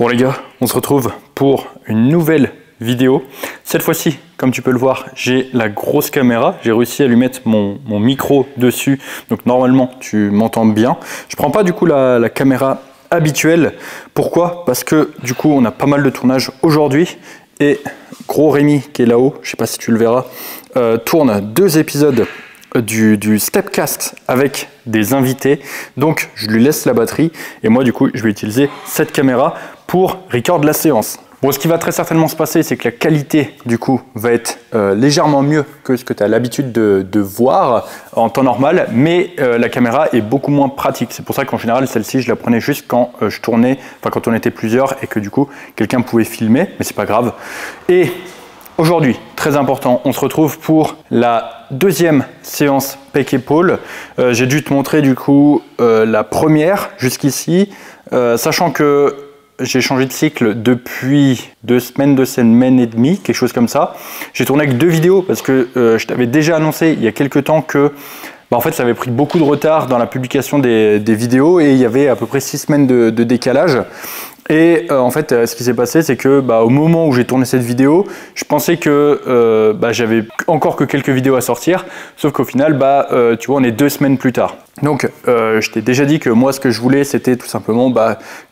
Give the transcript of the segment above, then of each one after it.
Bon les gars, on se retrouve pour une nouvelle vidéo. Cette fois-ci, comme tu peux le voir, j'ai la grosse caméra. J'ai réussi à lui mettre mon micro dessus. Donc normalement, tu m'entends bien. Je prends pas du coup la caméra habituelle. Pourquoi? Parce que du coup, on a pas mal de tournage aujourd'hui. Et gros Rémi qui est là-haut, je sais pas si tu le verras, tourne 2 épisodes du Stepcast avec des invités. Donc je lui laisse la batterie et moi du coup je vais utiliser cette caméra pour record la séance. Bon, ce qui va très certainement se passer, c'est que la qualité du coup va être légèrement mieux que ce que tu as l'habitude de voir en temps normal, mais la caméra est beaucoup moins pratique. C'est pour ça qu'en général celle-ci je la prenais juste quand je tournais, enfin quand on était plusieurs et que du coup quelqu'un pouvait filmer, mais c'est pas grave. Et aujourd'hui, très important, on se retrouve pour la deuxième séance pec-épaule. J'ai dû te montrer du coup la première jusqu'ici, sachant que j'ai changé de cycle depuis 2 semaines et demie, quelque chose comme ça. J'ai tourné avec 2 vidéos parce que je t'avais déjà annoncé il y a quelques temps que en fait, ça avait pris beaucoup de retard dans la publication des vidéos et il y avait à peu près 6 semaines de décalage. Et en fait, ce qui s'est passé, c'est que au moment où j'ai tourné cette vidéo, je pensais que j'avais encore que quelques vidéos à sortir, sauf qu'au final, tu vois, on est 2 semaines plus tard. Donc, je t'ai déjà dit que moi, ce que je voulais, c'était tout simplement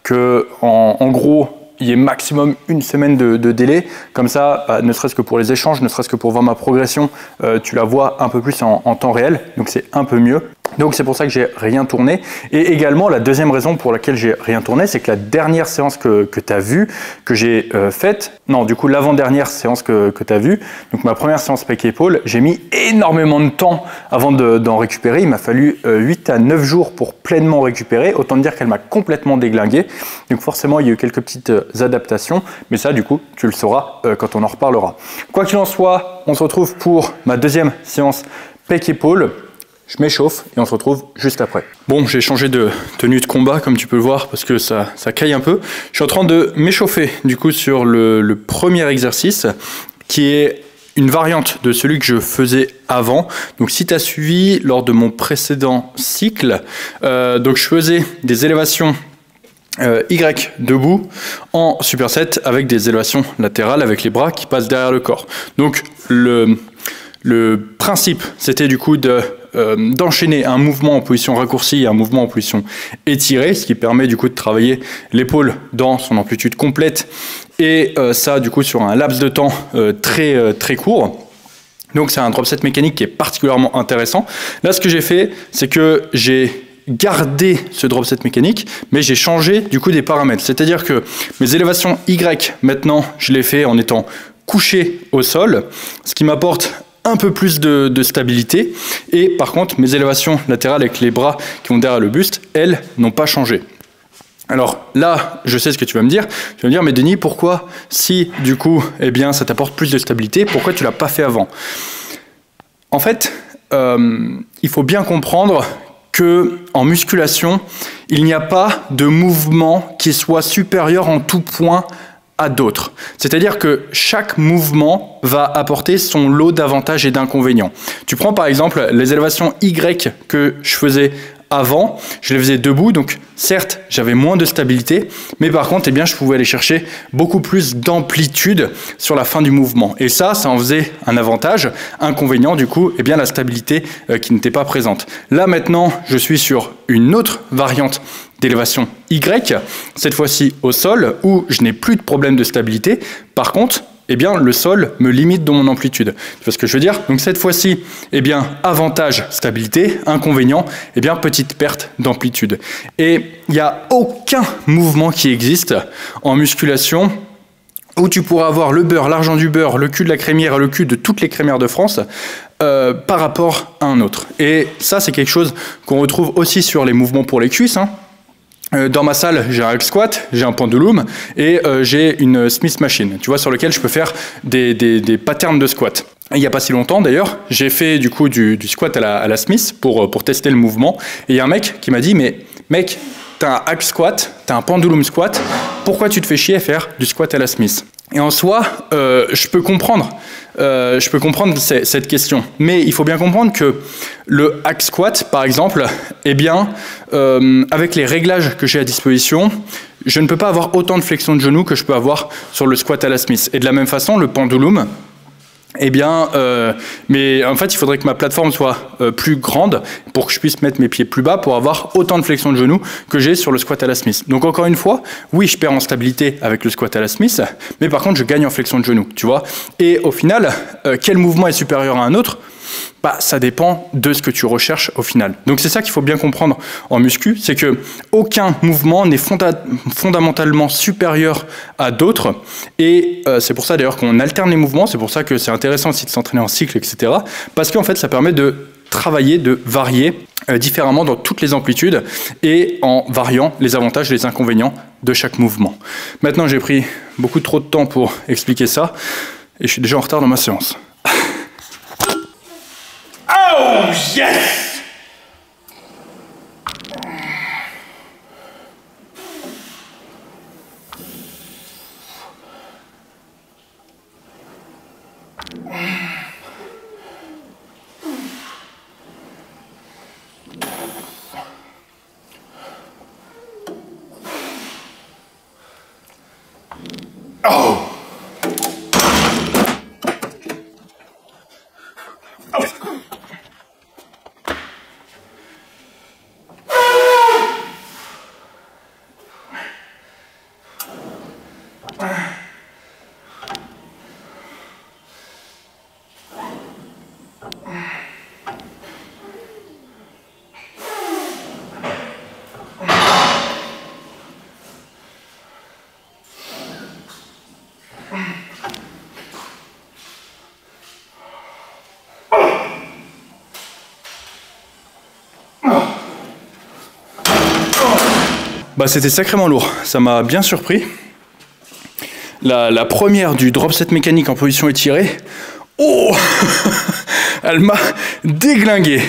que, en gros, il y ait maximum 1 semaine de délai. Comme ça, ne serait-ce que pour les échanges, ne serait-ce que pour voir ma progression, tu la vois un peu plus en temps réel. Donc, c'est un peu mieux. Donc c'est pour ça que j'ai rien tourné. Et également la deuxième raison pour laquelle j'ai rien tourné, c'est que la dernière séance que tu as vue, que j'ai faite, non du coup l'avant-dernière séance que tu as vue, donc ma première séance pec-épaule, j'ai mis énormément de temps avant d'en récupérer. Il m'a fallu 8 à 9 jours pour pleinement récupérer. Autant dire qu'elle m'a complètement déglingué. Donc forcément il y a eu quelques petites adaptations, mais ça du coup tu le sauras quand on en reparlera. Quoi qu'il en soit, on se retrouve pour ma deuxième séance pec-épaule. Je m'échauffe et on se retrouve juste après. Bon, j'ai changé de tenue de combat comme tu peux le voir parce que ça caille un peu. Je suis en train de m'échauffer du coup sur le premier exercice qui est une variante de celui que je faisais avant. Donc si tu as suivi lors de mon précédent cycle, donc je faisais des élévations Y debout en superset avec des élévations latérales avec les bras qui passent derrière le corps. Donc le principe, c'était du coup d'enchaîner un mouvement en position raccourcie et un mouvement en position étirée, ce qui permet du coup de travailler l'épaule dans son amplitude complète et ça du coup sur un laps de temps très court. Donc c'est un drop set mécanique qui est particulièrement intéressant. Là ce que j'ai fait, c'est que j'ai gardé ce drop set mécanique, mais j'ai changé du coup des paramètres. C'est-à-dire que mes élévations Y, maintenant, je les fais en étant couché au sol, ce qui m'apporte un peu plus de stabilité. Et par contre, mes élévations latérales avec les bras qui vont derrière le buste, elles n'ont pas changé. Alors là, je sais ce que tu vas me dire. Tu vas me dire, mais Denis, pourquoi si du coup, ça t'apporte plus de stabilité, pourquoi tu l'as pas fait avant? En fait, il faut bien comprendre que en musculation, il n'y a pas de mouvement qui soit supérieur en tout point à d'autres. C'est-à-dire que chaque mouvement va apporter son lot d'avantages et d'inconvénients. Tu prends par exemple les élévations Y que je faisais avant, je les faisais debout, donc certes j'avais moins de stabilité, mais par contre je pouvais aller chercher beaucoup plus d'amplitude sur la fin du mouvement. Et ça en faisait un avantage. Inconvénient du coup, la stabilité qui n'était pas présente. Là maintenant, je suis sur une autre variante d'élévation Y, cette fois-ci au sol, où je n'ai plus de problème de stabilité. Par contre, le sol me limite dans mon amplitude. Tu vois ce que je veux dire? Donc cette fois-ci, avantage stabilité, inconvénient, petite perte d'amplitude. Et il n'y a aucun mouvement qui existe en musculation où tu pourras avoir le beurre, l'argent du beurre, le cul de la crémière et le cul de toutes les crémières de France par rapport à un autre. Et ça, c'est quelque chose qu'on retrouve aussi sur les mouvements pour les cuisses, dans ma salle, j'ai un hack squat, j'ai un pendulum et j'ai une Smith machine, tu vois, sur lequel je peux faire des patterns de squat. Et il n'y a pas si longtemps d'ailleurs, j'ai fait du coup du squat à la Smith pour tester le mouvement. Et il y a un mec qui m'a dit, mais mec, t'as un hack squat, t'as un pendulum squat, pourquoi tu te fais chier à faire du squat à la Smith? Et en soi, je peux comprendre je peux comprendre cette question. Mais il faut bien comprendre que le hack squat, par exemple, eh bien, avec les réglages que j'ai à disposition, je ne peux pas avoir autant de flexion de genoux que je peux avoir sur le squat à la Smith. Et de la même façon, le pendulum, eh bien, mais en fait, il faudrait que ma plateforme soit plus grande pour que je puisse mettre mes pieds plus bas pour avoir autant de flexion de genoux que j'ai sur le squat à la Smith. Donc encore une fois, oui, je perds en stabilité avec le squat à la Smith, mais par contre, je gagne en flexion de genoux, tu vois. Et au final, quel mouvement est supérieur à un autre ? Bah, ça dépend de ce que tu recherches au final. Donc c'est ça qu'il faut bien comprendre en muscu, c'est que aucun mouvement n'est fondamentalement supérieur à d'autres, et c'est pour ça d'ailleurs qu'on alterne les mouvements, c'est pour ça que c'est intéressant aussi de s'entraîner en cycle, etc. Parce qu'en fait ça permet de travailler, de varier différemment dans toutes les amplitudes, et en variant les avantages et les inconvénients de chaque mouvement. Maintenant j'ai pris beaucoup trop de temps pour expliquer ça, et je suis déjà en retard dans ma séance. Oh, yes! Oh! Bah, c'était sacrément lourd, ça m'a bien surpris. La première du drop set mécanique en position étirée, oh, elle m'a déglingué.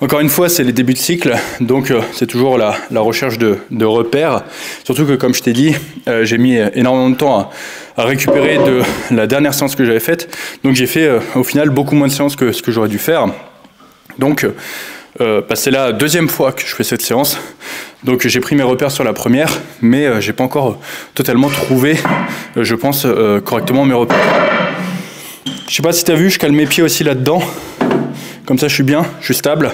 Encore une fois, c'est les débuts de cycle, donc c'est toujours la recherche de repères. Surtout que, comme je t'ai dit, j'ai mis énormément de temps à récupérer de la dernière séance que j'avais faite. Donc j'ai fait au final beaucoup moins de séances que ce que j'aurais dû faire. Donc c'est la deuxième fois que je fais cette séance. Donc j'ai pris mes repères sur la première, mais j'ai pas encore totalement trouvé, je pense, correctement mes repères. Je sais pas si tu as vu, je cale mes pieds aussi là-dedans. Comme ça, je suis bien, je suis stable.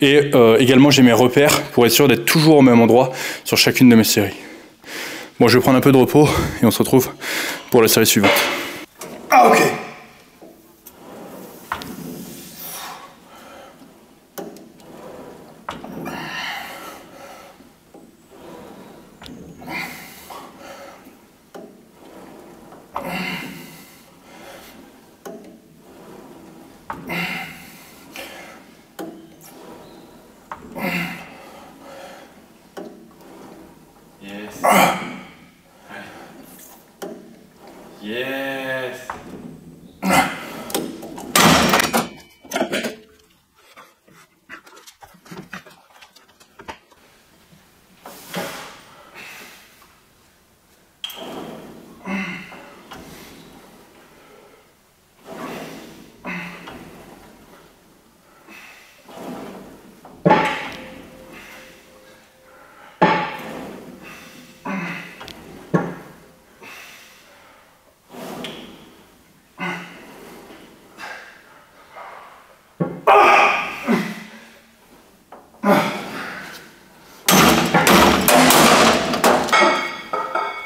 Et également, j'ai mes repères pour être sûr d'être toujours au même endroit sur chacune de mes séries. Bon, je vais prendre un peu de repos et on se retrouve pour la série suivante. Ah, ok. Yes. Yes.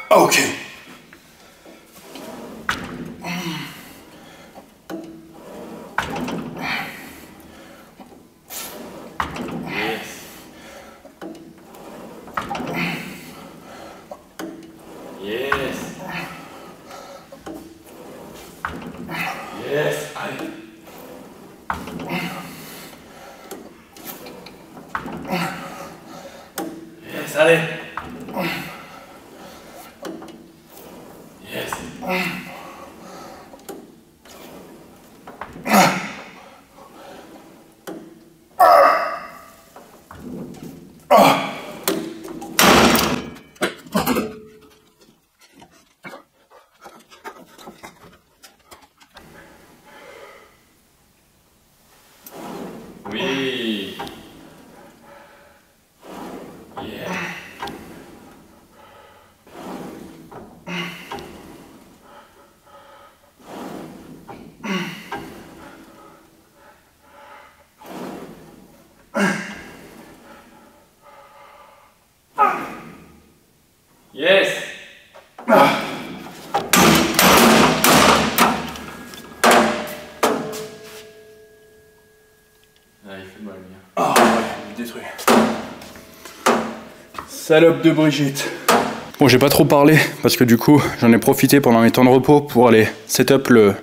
Okay. Yes. Yes. Allez. Yes, allez. Yes. Yes. Ah. Ah, il fait mal, bien. Ah ouais, il me détruit. Salope de Brigitte. Bon, j'ai pas trop parlé parce que du coup, j'en ai profité pendant mes temps de repos pour aller setup le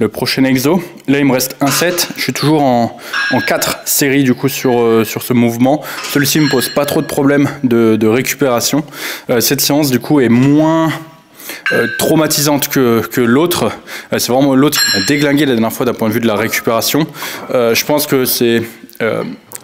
prochain exo. Là, il me reste un set. Je suis toujours en 4 séries du coup sur ce mouvement. Celui-ci me pose pas trop de problèmes de récupération. Cette séance du coup est moins traumatisante que l'autre. C'est vraiment l'autre qui m'a déglingué la dernière fois d'un point de vue de la récupération. Je pense que c'est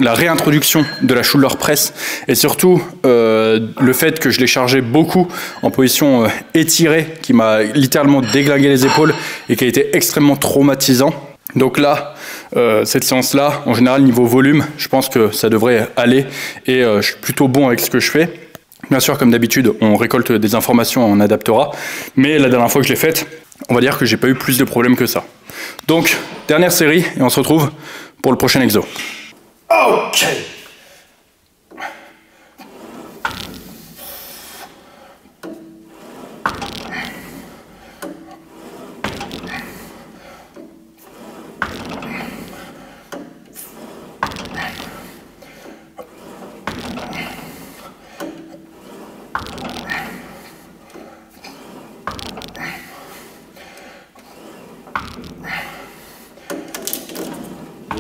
la réintroduction de la shoulder press et surtout le fait que je l'ai chargé beaucoup en position étirée qui m'a littéralement déglingué les épaules et qui a été extrêmement traumatisant. Donc là, cette séance-là, en général, niveau volume, je pense que ça devrait aller et je suis plutôt bon avec ce que je fais. Bien sûr, comme d'habitude, on récolte des informations, on adaptera. Mais la dernière fois que je l'ai faite, on va dire que j'ai pas eu plus de problèmes que ça. Donc, dernière série et on se retrouve pour le prochain exo. Ok.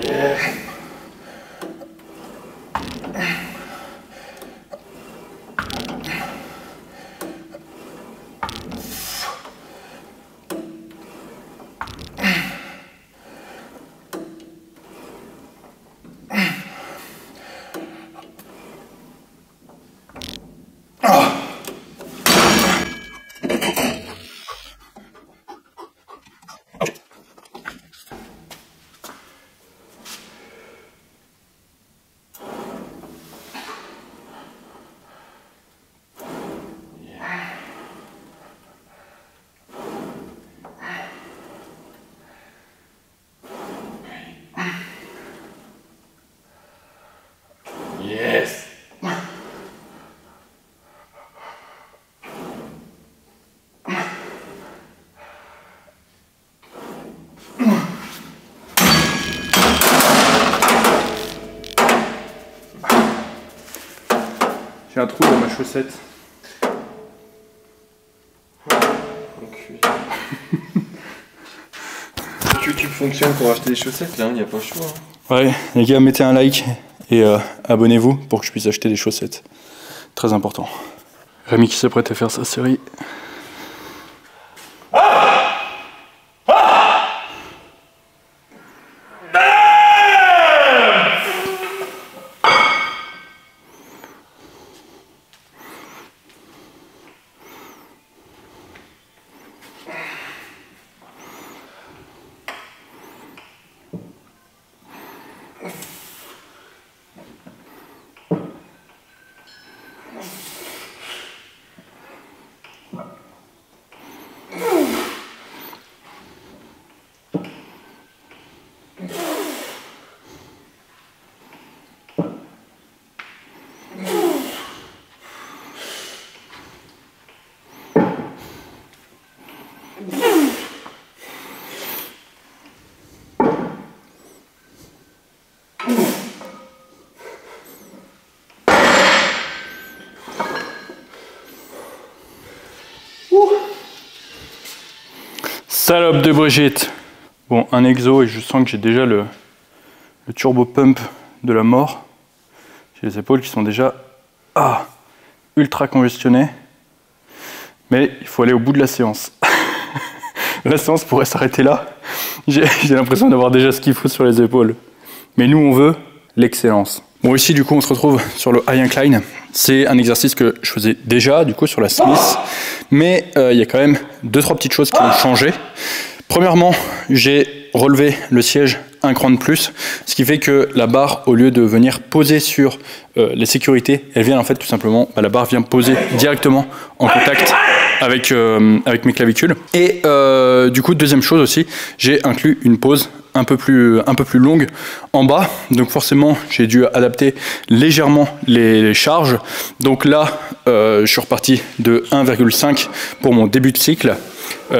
Yeah. Yes. J'ai un trou dans ma chaussette. YouTube fonctionne pour acheter des chaussettes, là, il n'y a pas le choix. Ouais, les gars, mettez un like et abonnez-vous pour que je puisse acheter des chaussettes. Très important. Rémi qui s'apprête à faire sa série. Salope de Brigitte. Bon, un exo et je sens que j'ai déjà le turbo pump de la mort. J'ai les épaules qui sont déjà ultra congestionnées. Mais il faut aller au bout de la séance. La séance pourrait s'arrêter là. J'ai l'impression d'avoir déjà ce qu'il faut sur les épaules. Mais nous, on veut l'excellence. Bon, ici, du coup, on se retrouve sur le high incline. C'est un exercice que je faisais déjà, du coup, sur la Smith. Mais il y a quand même 2-3 petites choses qui ont changé. Premièrement, j'ai relevé le siège un cran de plus, ce qui fait que la barre, au lieu de venir poser sur les sécurités, elle vient en fait tout simplement, la barre vient poser directement en contact avec mes clavicules. Et du coup, deuxième chose aussi, j'ai inclus une pause un peu plus longue en bas. Donc forcément, j'ai dû adapter légèrement les charges. Donc là, je suis reparti de 1,5 pour mon début de cycle.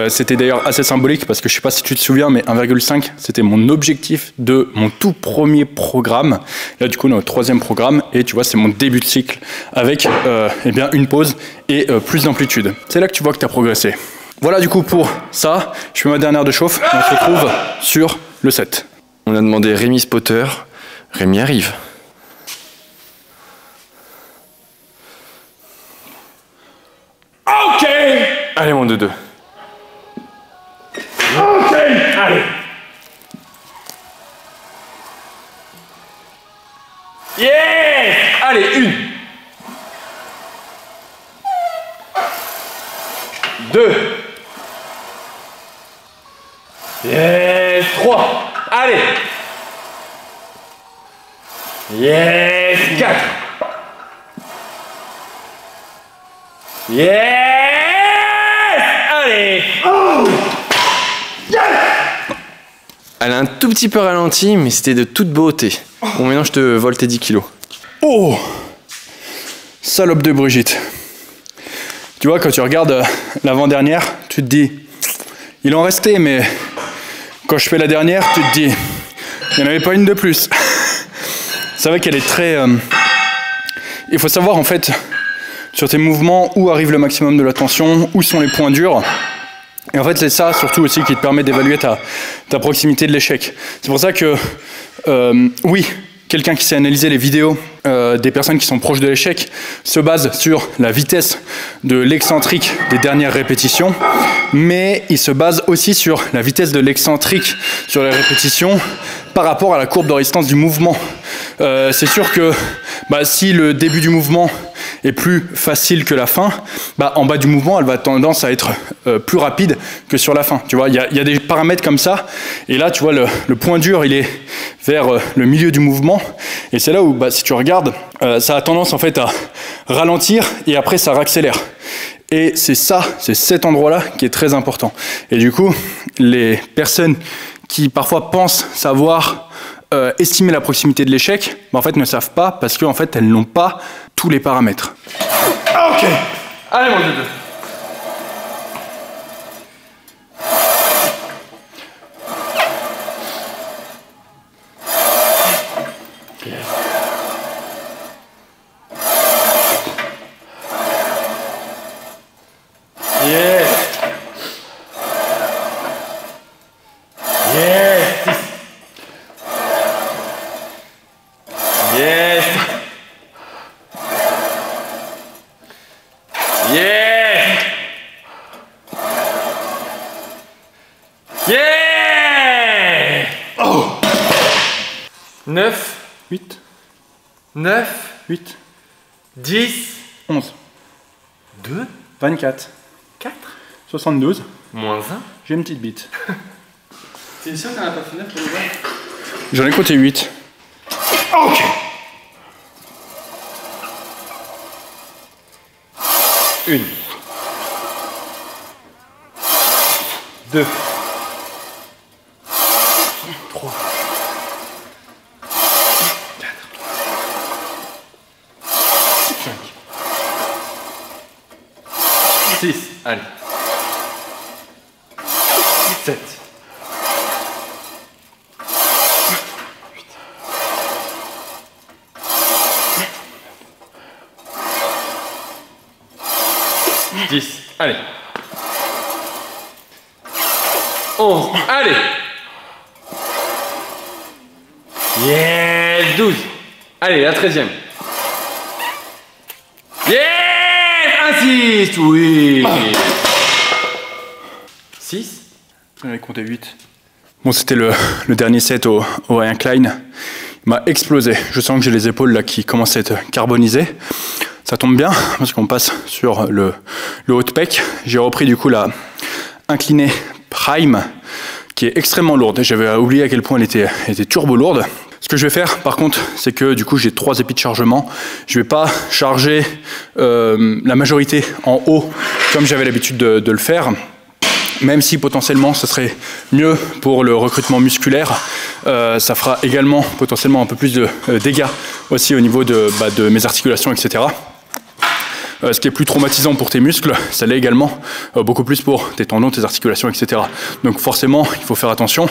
C'était d'ailleurs assez symbolique parce que je sais pas si tu te souviens, mais 1,5 c'était mon objectif de mon tout premier programme. Là du coup on est au 3e programme et tu vois c'est mon début de cycle avec eh bien une pause et plus d'amplitude. C'est là que tu vois que tu as progressé. Voilà du coup pour ça, je fais ma dernière de chauffe et on se retrouve sur le set. On a demandé Rémi Spotter, Rémi arrive. Ok. Allez mon doudou. Ok. Allez. Yeah. Allez, 1. 2. Yes, 3. Allez. Yes, 4. Yes. Allez. Oh. Yes. Elle a un tout petit peu ralenti, mais c'était de toute beauté. Bon, maintenant je te vole tes 10 kilos. Oh, salope de Brigitte. Tu vois, quand tu regardes l'avant-dernière, tu te dis, il en restait, mais quand je fais la dernière, tu te dis, il n'y en avait pas une de plus. C'est vrai qu'elle est très... Il faut savoir, en fait, sur tes mouvements, où arrive le maximum de la tension, où sont les points durs. Et en fait, c'est ça, surtout aussi, qui te permet d'évaluer ta proximité de l'échec. C'est pour ça que, oui, quelqu'un qui sait analyser les vidéos des personnes qui sont proches de l'échec se base sur la vitesse de l'excentrique des dernières répétitions, mais il se base aussi sur la vitesse de l'excentrique sur les répétitions par rapport à la courbe de résistance du mouvement. C'est sûr que si le début du mouvement est plus facile que la fin, en bas du mouvement, elle va tendance à être plus rapide que sur la fin. Tu vois, il y a des paramètres comme ça, et là, tu vois, le point dur, il est vers le milieu du mouvement, et c'est là où, si tu regardes, ça a tendance en fait à ralentir, et après, ça raccélère. Et c'est cet endroit-là qui est très important. Et du coup, les personnes qui parfois pensent savoir estimer la proximité de l'échec, en fait ne savent pas parce qu'en fait elles n'ont pas tous les paramètres. Ok. Allez mon doudou. Yes. Yes. Yes. Yes. Yeah. Oh. 9, 8, 9, 8, 10, 11, 2, 24, 4, 72, moins 1. j'ai une petite bite. T'es sûr qu'elle n'a pas fenêtre pour le voir? J'en ai compté 8. Ok. Une. 2. 3. 4. 5. 6. Allez. 7. 10. Allez. 11. Allez. Yes. 12. Allez, la 13e. Yes. Insiste. Oui. 6. J'en ai compté 8. Bon, c'était le dernier set au incline. Il m'a explosé. Je sens que j'ai les épaules là qui commencent à être carbonisées. Ça tombe bien parce qu'on passe sur le haut de pec. J'ai repris du coup la inclinée prime qui est extrêmement lourde. J'avais oublié à quel point elle était turbo lourde. Ce que je vais faire par contre, c'est que du coup j'ai 3 épis de chargement. Je vais pas charger la majorité en haut comme j'avais l'habitude de le faire. même si potentiellement ce serait mieux pour le recrutement musculaire, ça fera également potentiellement un peu plus de dégâts aussi au niveau de mes articulations, etc. Ce qui est plus traumatisant pour tes muscles, ça l'est également beaucoup plus pour tes tendons, tes articulations, etc. Donc forcément, il faut faire attention.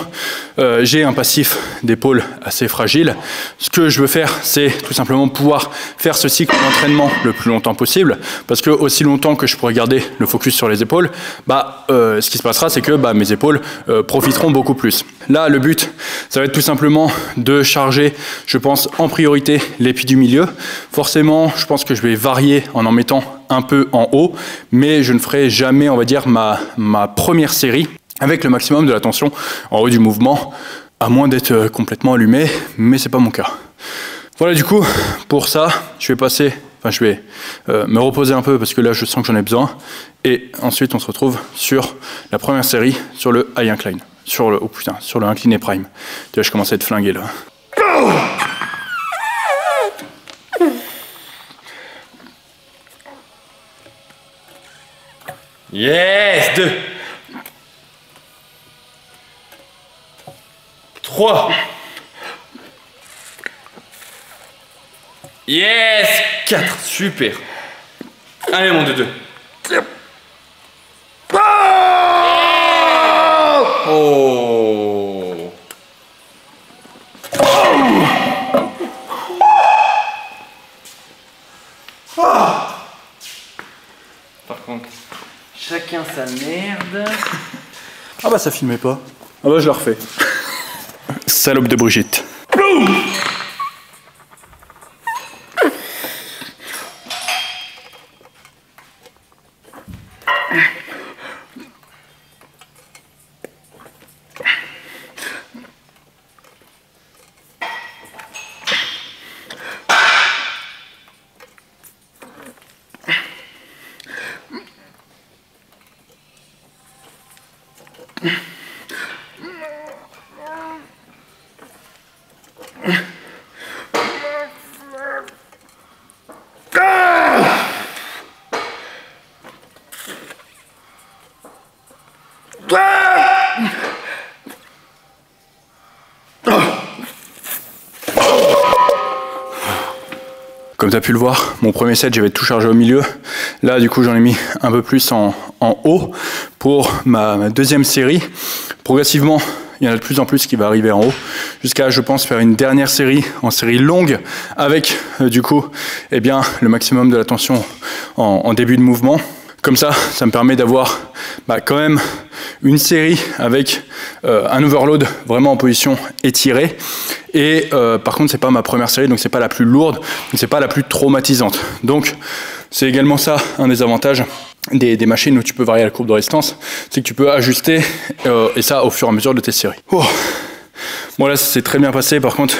J'ai un passif d'épaule assez fragile. Ce que je veux faire, c'est tout simplement pouvoir faire ce cycle d'entraînement le plus longtemps possible, parce que aussi longtemps que je pourrai garder le focus sur les épaules, ce qui se passera, c'est que mes épaules profiteront beaucoup plus. Là, le but, ça va être tout simplement de charger, je pense, en priorité l'épi du milieu. Forcément, je pense que je vais varier en mettant un peu en haut, mais je ne ferai jamais, on va dire, ma première série avec le maximum de la tension en haut du mouvement, à moins d'être complètement allumé, mais c'est pas mon cas. Voilà, du coup, pour ça, je vais me reposer un peu parce que là, je sens que j'en ai besoin, et ensuite, on se retrouve sur la première série, sur le high incline, sur le incliné prime. Tu vois, je commence à être flingué là. Yes! 2. 3. Yes! 4. Super. Allez, mon 2-2. Oh! Par contre, chacun sa merde. Ah bah ça filmait pas. Ah bah je le refais. Salope de Brigitte. Comme tu as pu le voir, mon premier set, j'avais tout chargé au milieu. Là, du coup, j'en ai mis un peu plus en haut pour ma deuxième série. Progressivement, il y en a de plus en plus qui va arriver en haut, jusqu'à, je pense, faire une dernière série en série longue avec, du coup, le maximum de la tension en début de mouvement. Comme ça, ça me permet d'avoir quand même une série avec un overload vraiment en position étirée. Et par contre, c'est pas ma première série, donc c'est pas la plus lourde, donc c'est pas la plus traumatisante. Donc c'est également ça, un des avantages des machines où tu peux varier la courbe de résistance, c'est que tu peux ajuster et ça au fur et à mesure de tes séries. Oh. Bon là, c'est très bien passé. Par contre,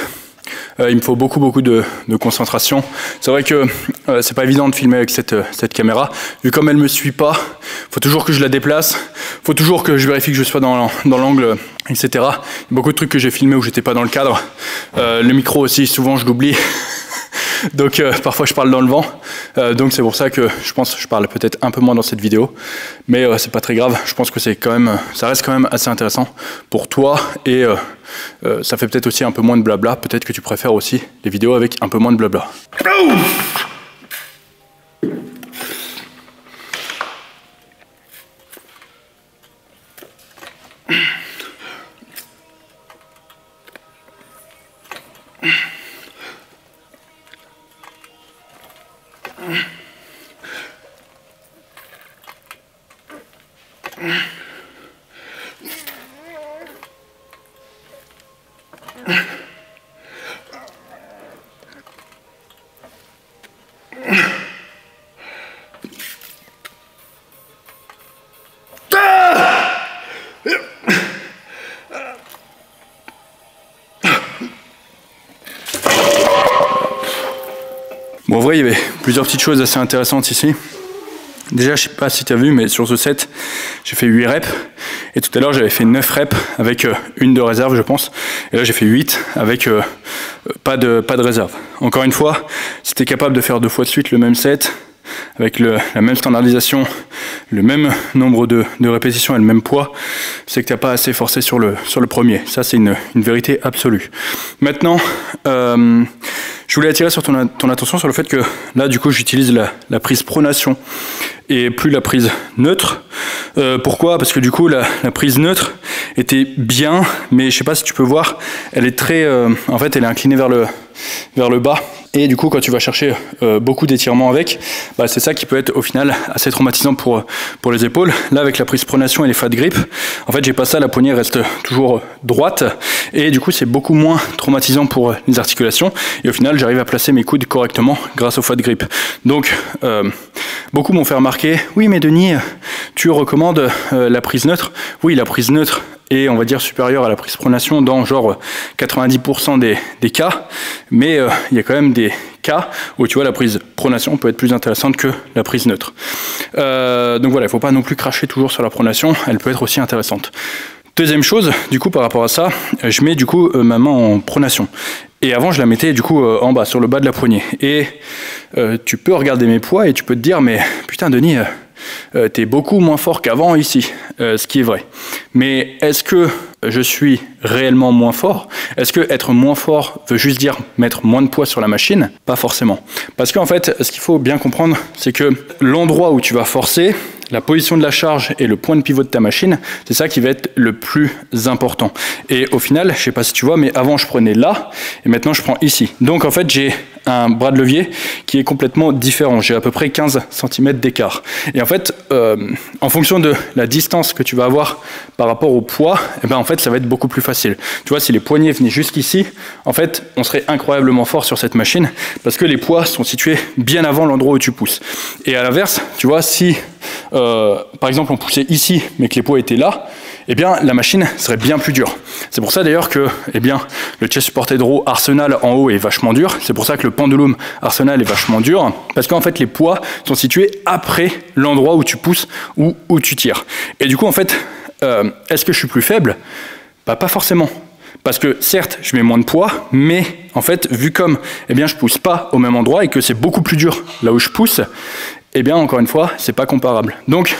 il me faut beaucoup de concentration. C'est vrai que c'est pas évident de filmer avec cette caméra. Vu comme elle me suit pas, faut toujours que je la déplace, faut toujours que je vérifie que je sois dans l'angle, etc. Il y a beaucoup de trucs que j'ai filmés où j'étais pas dans le cadre. Le micro aussi, souvent je l'oublie. Donc parfois je parle dans le vent. Donc c'est pour ça que je pense que je parle peut-être un peu moins dans cette vidéo. Mais c'est pas très grave. Je pense que c'est quand même, ça reste quand même assez intéressant pour toi et ça fait peut-être aussi un peu moins de blabla. Peut-être que tu préfères aussi les vidéos avec un peu moins de blabla. Bon, en vrai, il y avait plusieurs petites choses assez intéressantes ici. Déjà, je sais pas si tu as vu, mais sur ce set, j'ai fait 8 reps. Et tout à l'heure, j'avais fait 9 reps avec une de réserve, je pense. Et là, j'ai fait 8 avec pas de réserve. Encore une fois, si tu es capable de faire 2 fois de suite le même set, avec la même standardisation, le même nombre de répétitions et le même poids, c'est que tu n'as pas assez forcé sur le premier. Ça, c'est une vérité absolue. Maintenant, je voulais attirer sur ton attention sur le fait que là, du coup, j'utilise la prise pronation et plus la prise neutre. Pourquoi? Parce que du coup, la prise neutre était bien, mais je sais pas si tu peux voir, elle est très, en fait, elle est inclinée vers le bas. Et du coup, quand tu vas chercher beaucoup d'étirements avec, bah, c'est ça qui peut être au final assez traumatisant pour les épaules. Là, avec la prise pronation et les fat grip, en fait, j'ai pas ça, la poignée reste toujours droite. Et du coup, c'est beaucoup moins traumatisant pour les articulations. Et au final, j'arrive à placer mes coudes correctement grâce au fat grip. Donc, beaucoup m'ont fait remarquer, oui, mais Denis, tu recommandes la prise neutre? Oui, la prise neutre est, on va dire, supérieure à la prise pronation dans genre 90% des cas, mais il y a quand même des cas où tu vois la prise pronation peut être plus intéressante que la prise neutre. Donc voilà, il ne faut pas non plus cracher toujours sur la pronation, elle peut être aussi intéressante. Deuxième chose, du coup par rapport à ça, je mets du coup ma main en pronation. Et avant je la mettais du coup en bas, sur le bas de la poignée. Et tu peux regarder mes poids et tu peux te dire, mais putain Denis, t'es beaucoup moins fort qu'avant ici, ce qui est vrai. Mais est-ce que je suis réellement moins fort? Est-ce que être moins fort veut juste dire mettre moins de poids sur la machine? Pas forcément. Parce qu'en fait, ce qu'il faut bien comprendre, c'est que l'endroit où tu vas forcer, la position de la charge et le point de pivot de ta machine, c'est ça qui va être le plus important. Et au final, je sais pas si tu vois, mais avant je prenais là, et maintenant je prends ici. Donc en fait, j'ai un bras de levier qui est complètement différent. J'ai à peu près 15 cm d'écart. Et en fait, en fonction de la distance que tu vas avoir par rapport au poids, eh ben en fait, ça va être beaucoup plus facile. Tu vois, si les poignets venaient jusqu'ici, en fait, on serait incroyablement fort sur cette machine parce que les poids sont situés bien avant l'endroit où tu pousses. Et à l'inverse, tu vois, si par exemple on poussait ici, mais que les poids étaient là, eh bien la machine serait bien plus dure. C'est pour ça d'ailleurs que eh bien, le chest supported row Arsenal en haut est vachement dur. C'est pour ça que le pendulum Arsenal est vachement dur. Parce qu'en fait les poids sont situés après l'endroit où tu pousses ou où tu tires. Et du coup en fait, est-ce que je suis plus faible? Bah, pas forcément. Parce que certes, je mets moins de poids, mais en fait, vu comme eh bien, je pousse pas au même endroit et que c'est beaucoup plus dur là où je pousse, eh bien, encore une fois, c'est pas comparable. Donc,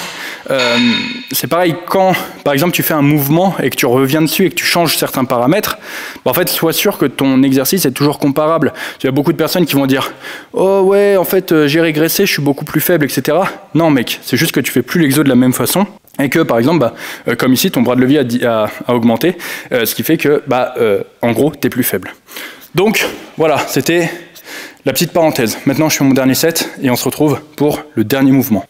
c'est pareil quand, par exemple, tu fais un mouvement et que tu reviens dessus et que tu changes certains paramètres, bah, en fait, sois sûr que ton exercice est toujours comparable. Il y a beaucoup de personnes qui vont dire « Oh ouais, en fait, j'ai régressé, je suis beaucoup plus faible, etc. » Non, mec, c'est juste que tu fais plus l'exo de la même façon. Et que par exemple, bah, comme ici, ton bras de levier a augmenté, ce qui fait que, bah, en gros, tu es plus faible. Donc voilà, c'était la petite parenthèse. Maintenant, je fais mon dernier set et on se retrouve pour le dernier mouvement.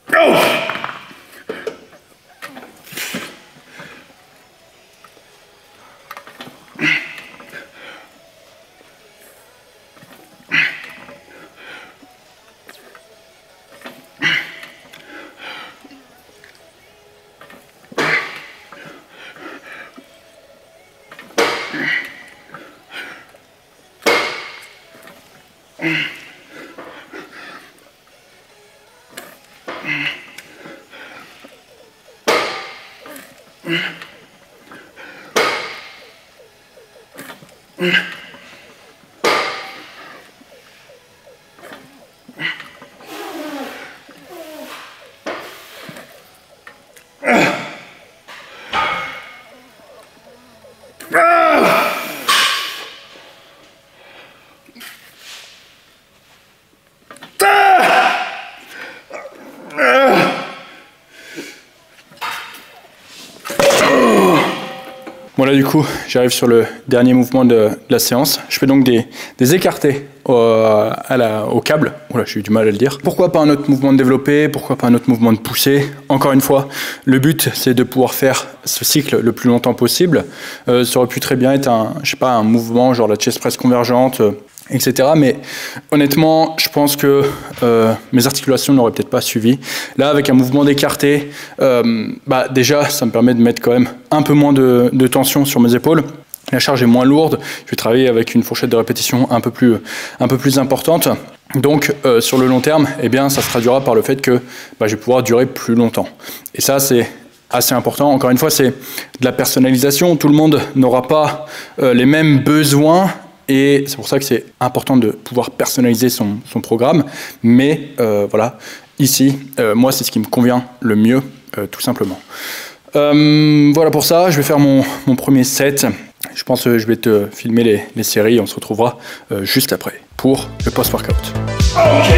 Voilà, du coup, j'arrive sur le dernier mouvement de la séance. Je fais donc des écartés au câble. Oula, j'ai eu du mal à le dire. Pourquoi pas un autre mouvement de développé? Pourquoi pas un autre mouvement de poussée? Encore une fois, le but, c'est de pouvoir faire ce cycle le plus longtemps possible. Ça aurait pu très bien être un mouvement genre la chest press convergente, etc. Mais honnêtement, je pense que mes articulations n'auraient peut-être pas suivi. Là, avec un mouvement d'écarté, bah, déjà, ça me permet de mettre quand même un peu moins de tension sur mes épaules. La charge est moins lourde. Je vais travailler avec une fourchette de répétition un peu plus importante. Donc, sur le long terme, eh bien, ça se traduira par le fait que bah, je vais pouvoir durer plus longtemps. Et ça, c'est assez important. Encore une fois, c'est de la personnalisation. Tout le monde n'aura pas les mêmes besoins. Et c'est pour ça que c'est important de pouvoir personnaliser son programme. Mais voilà, ici. Moi, c'est ce qui me convient le mieux, tout simplement. Voilà pour ça, je vais faire mon premier set. Je pense que je vais te filmer les séries, on se retrouvera juste après pour le post-workout. Ok.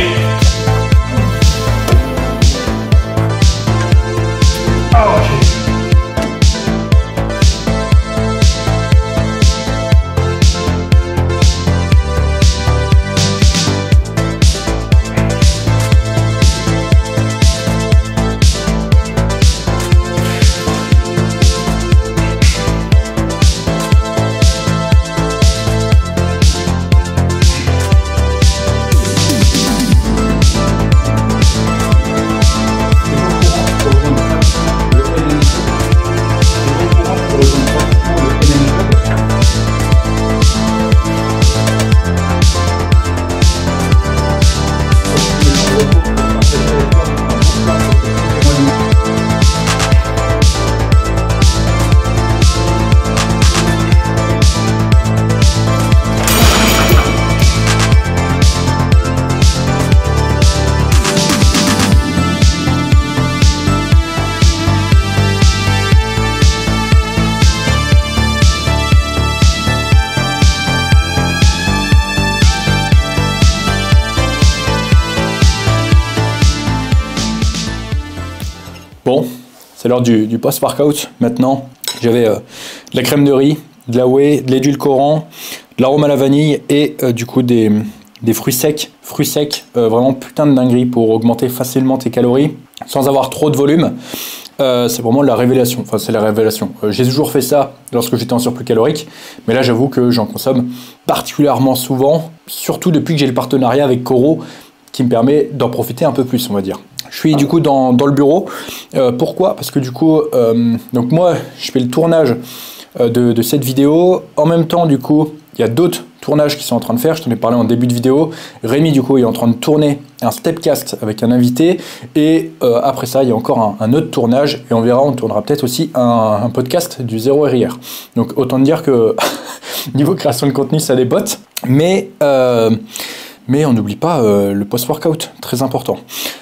Bon, c'est l'heure du post-workout. Maintenant, j'avais de la crème de riz, de la whey, de l'édulcorant, de l'arôme à la vanille et du coup des fruits secs. Fruits secs, vraiment putain de dinguerie pour augmenter facilement tes calories sans avoir trop de volume. C'est vraiment la révélation. Enfin, c'est la révélation. J'ai toujours fait ça lorsque j'étais en surplus calorique, mais là, j'avoue que j'en consomme particulièrement souvent, surtout depuis que j'ai le partenariat avec Coro qui me permet d'en profiter un peu plus, on va dire. Je suis du coup dans le bureau. Pourquoi? Parce que du coup, donc moi, je fais le tournage de cette vidéo. En même temps, du coup, il y a d'autres tournages qui sont en train de faire. Je t'en ai parlé en début de vidéo. Rémi, du coup, est en train de tourner un stepcast avec un invité. Et après ça, il y a encore un autre tournage. Et on verra, on tournera peut-être aussi un podcast du Zero RIR. Donc, autant dire que niveau création de contenu, ça dépote. Mais on n'oublie pas le post-workout, très important.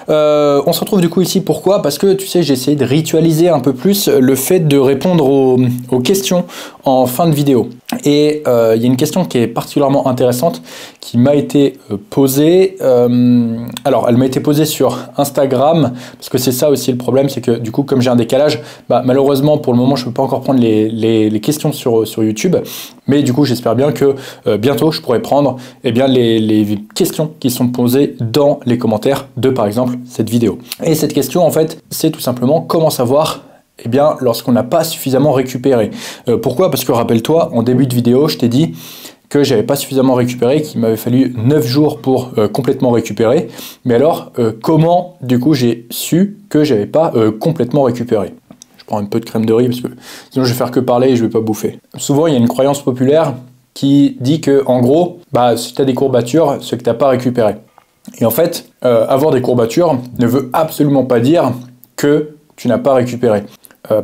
On se retrouve du coup ici, pourquoi? Parce que tu sais, j'ai essayé de ritualiser un peu plus le fait de répondre aux questions en fin de vidéo. Et il y a une question qui est particulièrement intéressante qui m'a été posée. Alors, elle m'a été posée sur Instagram, parce que c'est ça aussi le problème, c'est que du coup, comme j'ai un décalage, malheureusement, pour le moment, je ne peux pas encore prendre les questions sur YouTube. Mais du coup, j'espère bien que bientôt, je pourrai prendre les questions qui sont posées dans les commentaires de, par exemple, cette vidéo. Et cette question, en fait, c'est tout simplement comment savoir lorsqu'on n'a pas suffisamment récupéré. Pourquoi? Parce que rappelle-toi, en début de vidéo, je t'ai dit que j'avais pas suffisamment récupéré, qu'il m'avait fallu 9 jours pour complètement récupérer. Mais alors, comment, du coup, j'ai su que j'avais pas complètement récupéré? Je prends un peu de crème de riz parce que sinon je vais faire que parler et je vais pas bouffer. Souvent, il y a une croyance populaire qui dit que, en gros, si tu as des courbatures, c'est que tu n'as pas récupéré. Et en fait, avoir des courbatures ne veut absolument pas dire que tu n'as pas récupéré.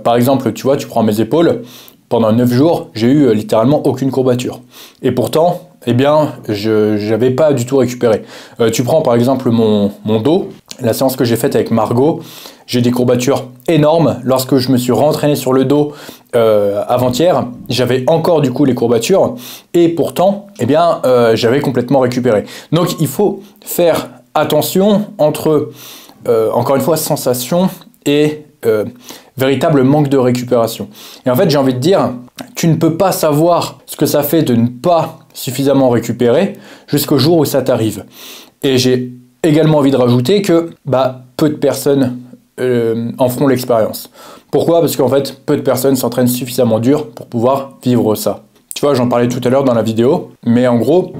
Par exemple, tu vois, tu prends mes épaules, pendant 9 jours, j'ai eu littéralement aucune courbature. Et pourtant, je n'avais pas du tout récupéré. Tu prends par exemple mon dos, la séance que j'ai faite avec Margot, j'ai des courbatures énormes. Lorsque je me suis rentraîné sur le dos avant-hier, j'avais encore du coup les courbatures et pourtant, j'avais complètement récupéré. Donc il faut faire attention entre, encore une fois, sensation et véritable manque de récupération. Et en fait, j'ai envie de dire, tu ne peux pas savoir ce que ça fait de ne pas suffisamment récupérer jusqu'au jour où ça t'arrive. Et j'ai également envie de rajouter que peu de personnes en feront l'expérience. Pourquoi? Parce qu'en fait, peu de personnes s'entraînent suffisamment dur pour pouvoir vivre ça. Tu vois, j'en parlais tout à l'heure dans la vidéo, mais en gros,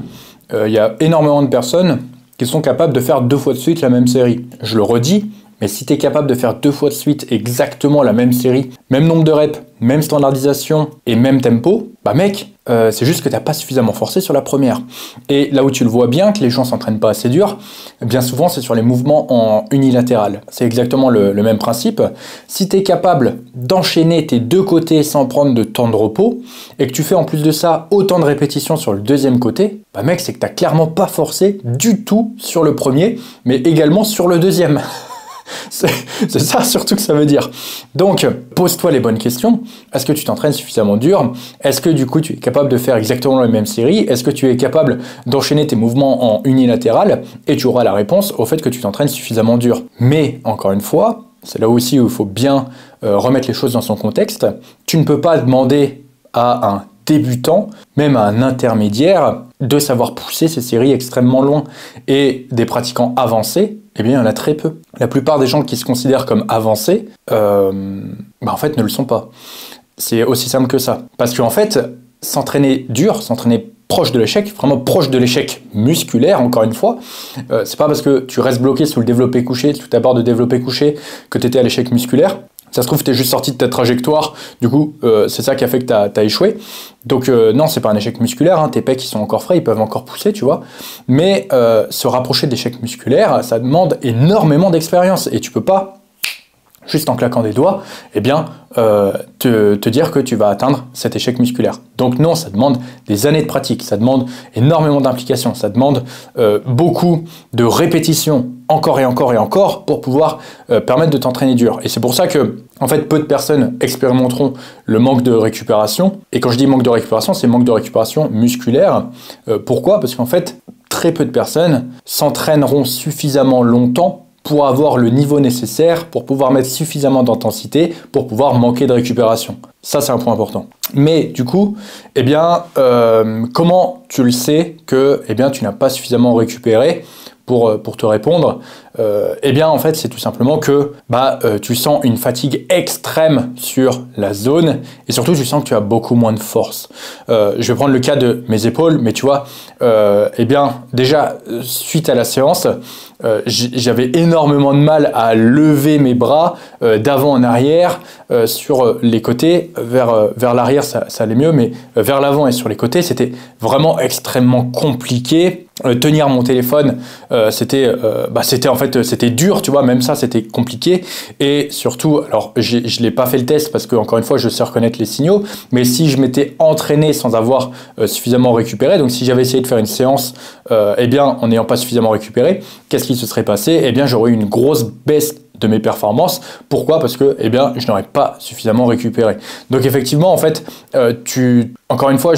il y a énormément de personnes qui sont capables de faire 2 fois de suite la même série. Je le redis, mais si tu es capable de faire 2 fois de suite exactement la même série, même nombre de reps, même standardisation et même tempo, mec, c'est juste que tu n'as pas suffisamment forcé sur la première. Et là où tu le vois bien, que les gens s'entraînent pas assez dur, bien souvent c'est sur les mouvements en unilatéral. C'est exactement le même principe. Si tu es capable d'enchaîner tes deux côtés sans prendre de temps de repos, et que tu fais en plus de ça autant de répétitions sur le deuxième côté, bah mec, c'est que tu n'as clairement pas forcé du tout sur le premier, mais également sur le deuxième. C'est ça surtout que ça veut dire. Donc, pose-toi les bonnes questions. Est-ce que tu t'entraînes suffisamment dur? Est-ce que du coup, tu es capable de faire exactement la même série? Est-ce que tu es capable d'enchaîner tes mouvements en unilatéral? Et tu auras la réponse au fait que tu t'entraînes suffisamment dur. Mais, encore une fois, c'est là aussi où il faut bien remettre les choses dans son contexte. Tu ne peux pas demander à un débutant, même à un intermédiaire, de savoir pousser ces séries extrêmement loin. Et des pratiquants avancés, eh bien, il y en a très peu. La plupart des gens qui se considèrent comme avancés, en fait, ne le sont pas. C'est aussi simple que ça. Parce qu'en fait, s'entraîner dur, s'entraîner proche de l'échec, vraiment proche de l'échec musculaire, encore une fois, c'est pas parce que tu restes bloqué sous le développé couché, sous ta barre de développé couché, que tu étais à l'échec musculaire. Ça se trouve, tu es juste sorti de ta trajectoire, du coup, c'est ça qui a fait que tu as échoué. Donc non, c'est pas un échec musculaire, hein. Tes pecs ils sont encore frais, ils peuvent encore pousser, tu vois. Mais se rapprocher d'échecs musculaires, ça demande énormément d'expérience. Et tu peux pas, juste en claquant des doigts, eh bien, te dire que tu vas atteindre cet échec musculaire. Donc non, ça demande des années de pratique, ça demande énormément d'implication, ça demande beaucoup de répétitions, encore et encore et encore, pour pouvoir permettre de t'entraîner dur. Et c'est pour ça que, en fait, peu de personnes expérimenteront le manque de récupération. Et quand je dis manque de récupération, c'est manque de récupération musculaire. Pourquoi? Parce qu'en fait, très peu de personnes s'entraîneront suffisamment longtemps pour avoir le niveau nécessaire, pour pouvoir mettre suffisamment d'intensité, pour pouvoir manquer de récupération. Ça, c'est un point important. Mais du coup, eh bien, comment tu le sais que tu n'as pas suffisamment récupéré? Pour te répondre, eh bien en fait c'est tout simplement que tu sens une fatigue extrême sur la zone et surtout tu sens que tu as beaucoup moins de force. Je vais prendre le cas de mes épaules, mais tu vois, eh bien déjà suite à la séance, j'avais énormément de mal à lever mes bras d'avant en arrière, sur les côtés, vers l'arrière ça allait mieux, mais vers l'avant et sur les côtés c'était vraiment extrêmement compliqué. Tenir mon téléphone, c'était dur, tu vois, même ça c'était compliqué. Et surtout, alors je l'ai pas fait le test parce que encore une fois je sais reconnaître les signaux, mais si je m'étais entraîné sans avoir suffisamment récupéré, donc si j'avais essayé de faire une séance en n'ayant pas suffisamment récupéré, qu'est-ce qui se serait passé? Eh bien j'aurais eu une grosse baisse de mes performances. Pourquoi? Parce que je n'aurais pas suffisamment récupéré. Donc effectivement, en fait, encore une fois,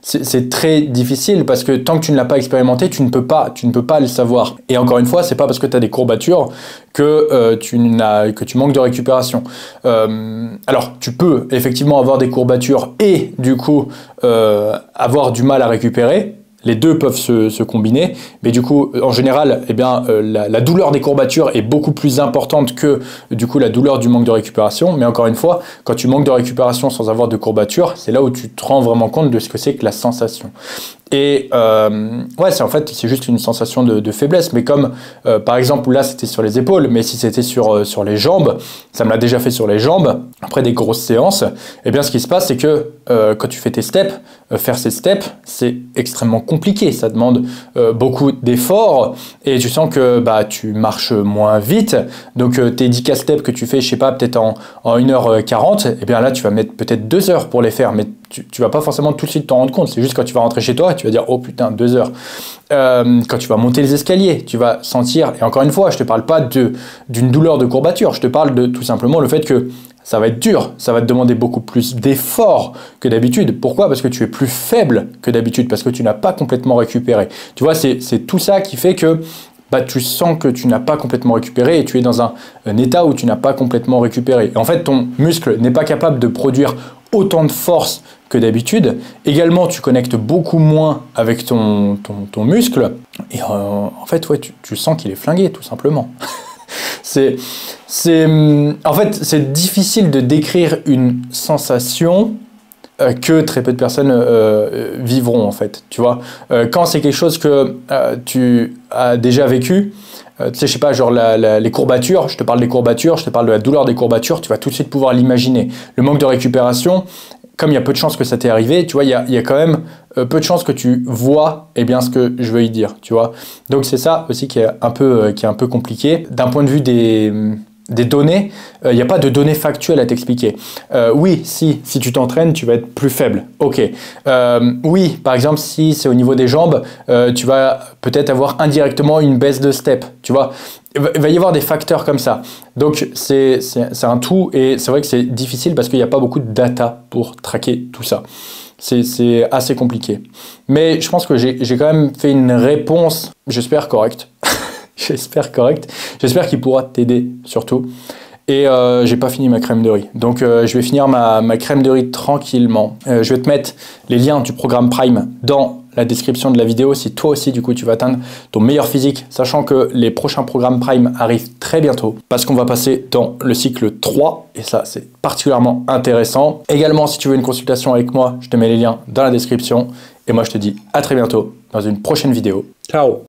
c'est très difficile parce que tant que tu ne l'as pas expérimenté, tu ne peux pas le savoir. Et encore une fois, c'est pas parce que tu as des courbatures que tu manques de récupération. Alors, tu peux effectivement avoir des courbatures et du coup avoir du mal à récupérer. Les deux peuvent se combiner, mais du coup, en général, la douleur des courbatures est beaucoup plus importante que du coup la douleur du manque de récupération. Mais encore une fois, quand tu manques de récupération sans avoir de courbatures, c'est là où tu te rends vraiment compte de ce que c'est que la sensation. Et c'est juste une sensation de faiblesse. Mais comme par exemple là c'était sur les épaules, mais si c'était sur les jambes, ça me l'a déjà fait sur les jambes. Après des grosses séances, ce qui se passe c'est que quand tu fais tes steps, faire ces steps c'est extrêmement compliqué. Ça demande beaucoup d'efforts et tu sens que tu marches moins vite. Donc tes 10K steps que tu fais, je sais pas, peut-être en 1h40, là tu vas mettre peut-être 2 heures pour les faire, mais tu vas pas forcément tout de suite t'en rendre compte. C'est juste quand tu vas rentrer chez toi, tu vas dire oh putain 2 heures. Quand tu vas monter les escaliers, tu vas sentir, et encore une fois, je te parle pas d'une douleur de courbature, je te parle de tout simplement le fait que ça va être dur, ça va te demander beaucoup plus d'efforts que d'habitude. Pourquoi? Parce que tu es plus faible que d'habitude, parce que tu n'as pas complètement récupéré. Tu vois, c'est tout ça qui fait que tu sens que tu n'as pas complètement récupéré et tu es dans un état où tu n'as pas complètement récupéré. Et en fait, ton muscle n'est pas capable de produire autant de force que d'habitude. Également, tu connectes beaucoup moins avec ton muscle. Et en fait, tu sens qu'il est flingué, tout simplement. En fait, c'est difficile de décrire une sensation que très peu de personnes vivront, en fait. Tu vois, quand c'est quelque chose que tu as déjà vécu, tu sais, je sais pas, genre les courbatures, je te parle des courbatures, je te parle de la douleur des courbatures, tu vas tout de suite pouvoir l'imaginer. Le manque de récupération, comme il y a peu de chances que ça t'est arrivé, tu vois, il y a quand même peu de chances que tu vois bien ce que je veux y dire, tu vois. Donc c'est ça aussi qui est un peu compliqué. D'un point de vue des données, il n'y a pas de données factuelles à t'expliquer. Oui, si tu t'entraînes, tu vas être plus faible. Ok. Oui, par exemple, si c'est au niveau des jambes, tu vas peut-être avoir indirectement une baisse de step, tu vois. Il va y avoir des facteurs comme ça. Donc, c'est un tout et c'est vrai que c'est difficile parce qu'il n'y a pas beaucoup de data pour traquer tout ça. C'est assez compliqué. Mais je pense que j'ai quand même fait une réponse, j'espère correcte. J'espère correct. J'espère qu'il pourra t'aider surtout. Et j'ai pas fini ma crème de riz. Donc je vais finir ma crème de riz tranquillement. Je vais te mettre les liens du programme Prime dans la description de la vidéo si toi aussi du coup tu vas atteindre ton meilleur physique, sachant que les prochains programmes Prime arrivent très bientôt parce qu'on va passer dans le cycle 3 et ça c'est particulièrement intéressant. Également si tu veux une consultation avec moi, je te mets les liens dans la description et moi je te dis à très bientôt dans une prochaine vidéo. Ciao!